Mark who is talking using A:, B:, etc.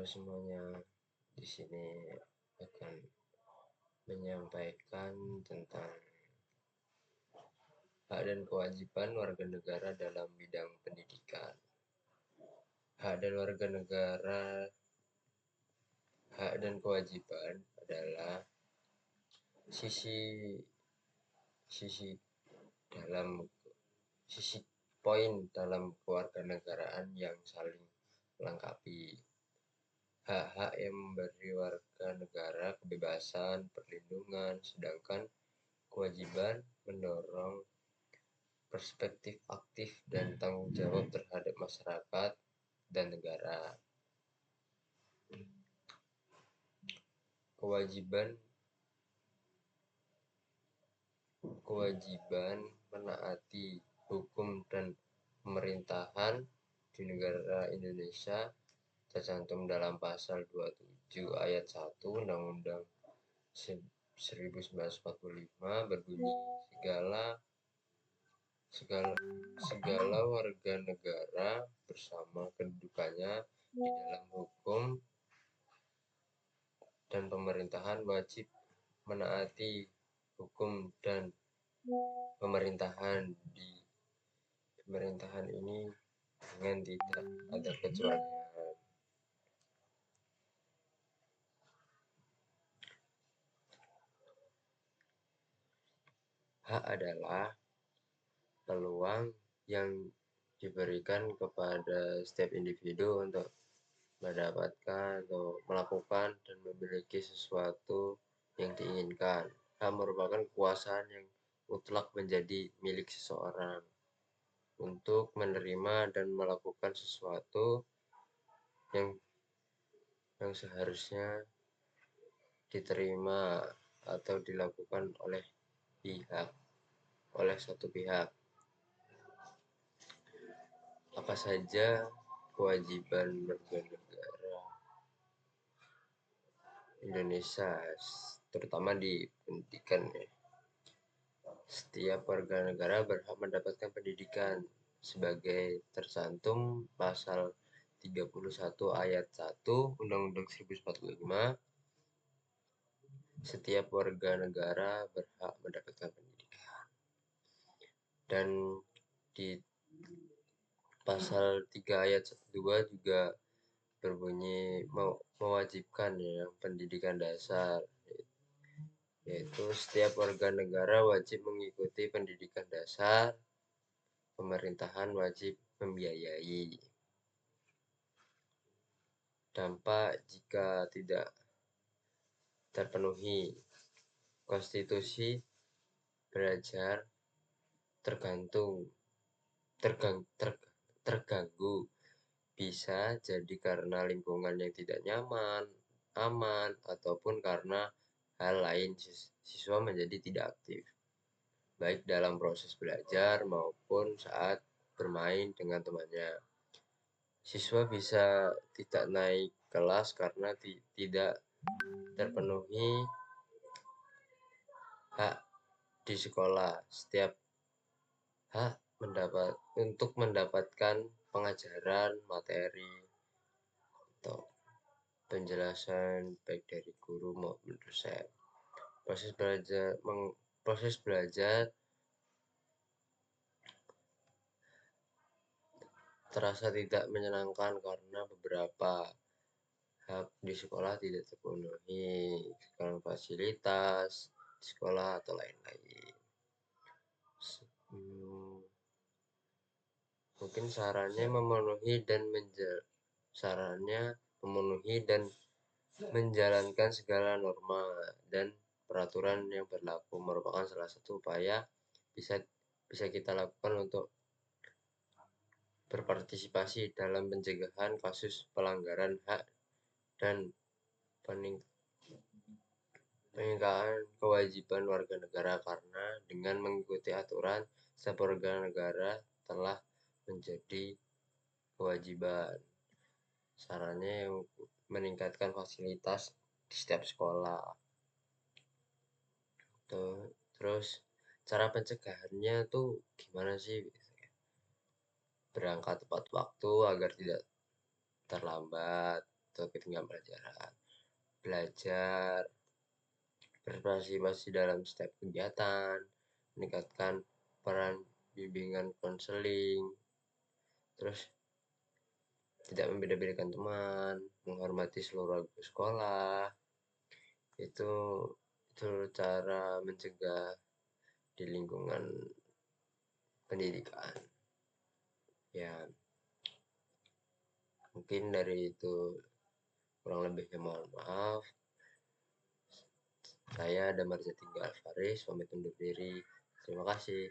A: Halo semuanya, di sini akan menyampaikan tentang hak dan kewajiban warga negara dalam bidang pendidikan. Hak dan warga negara, hak dan kewajiban adalah sisi poin dalam kewarganegaraan yang saling melengkapi. Hak-hak yang memberi warga negara kebebasan, perlindungan, sedangkan kewajiban mendorong perspektif aktif dan tanggung jawab terhadap masyarakat dan negara. Kewajiban menaati hukum dan pemerintahan di negara Indonesia tercantum dalam pasal 27 ayat 1 Undang-Undang 1945 berbunyi segala warga negara bersama kedudukannya di dalam hukum dan pemerintahan wajib menaati hukum dan pemerintahan di pemerintahan ini dengan tidak ada kecualian. Hak adalah peluang yang diberikan kepada setiap individu untuk mendapatkan atau melakukan dan memiliki sesuatu yang diinginkan. Hak merupakan kekuasaan yang mutlak menjadi milik seseorang untuk menerima dan melakukan sesuatu yang seharusnya diterima atau dilakukan oleh satu pihak. Apa saja kewajiban warga negara Indonesia, terutama di pendidikan ya. Setiap warga negara berhak mendapatkan pendidikan sebagai tercantum pasal 31 ayat 1 Undang-Undang 1945. Setiap warga negara berhak mendapatkan pendidikan. Dan di pasal 3 ayat 2 juga berbunyi mewajibkan ya pendidikan dasar, yaitu setiap warga negara wajib mengikuti pendidikan dasar, pemerintahan wajib membiayai. Dampak jika tidak terpenuhi, konstitusi belajar terganggu, bisa jadi karena lingkungan yang tidak nyaman, aman, ataupun karena hal lain siswa menjadi tidak aktif, baik dalam proses belajar maupun saat bermain dengan temannya. Siswa bisa tidak naik kelas karena tidak terpenuhi hak di sekolah. Setiap hak untuk mendapatkan pengajaran, materi, atau penjelasan baik dari guru maupun dosen. Proses belajar terasa tidak menyenangkan karena beberapa hak di sekolah tidak terpenuhi, sekarang fasilitas di sekolah atau lain-lain. Mungkin sarannya memenuhi dan menjalankan segala norma dan peraturan yang berlaku merupakan salah satu upaya bisa kita lakukan untuk berpartisipasi dalam pencegahan kasus pelanggaran hak dan peningkatan kewajiban warga negara, karena dengan mengikuti aturan setiap warga negara telah menjadi kewajiban. Sarannya yang meningkatkan fasilitas di setiap sekolah. Terus cara pencegahannya tuh gimana sih? Berangkat tepat waktu agar tidak terlambat, atau ketinggalan pelajaran. Belajar berpartisipasi dalam setiap kegiatan, meningkatkan peran bimbingan konseling, terus tidak membeda-bedakan teman, menghormati seluruh sekolah. Itu cara mencegah di lingkungan pendidikan. Ya, mungkin dari itu, kurang lebihnya mohon maaf. Saya Damar Jatiga Alvaris, pamit undur diri. Terima kasih.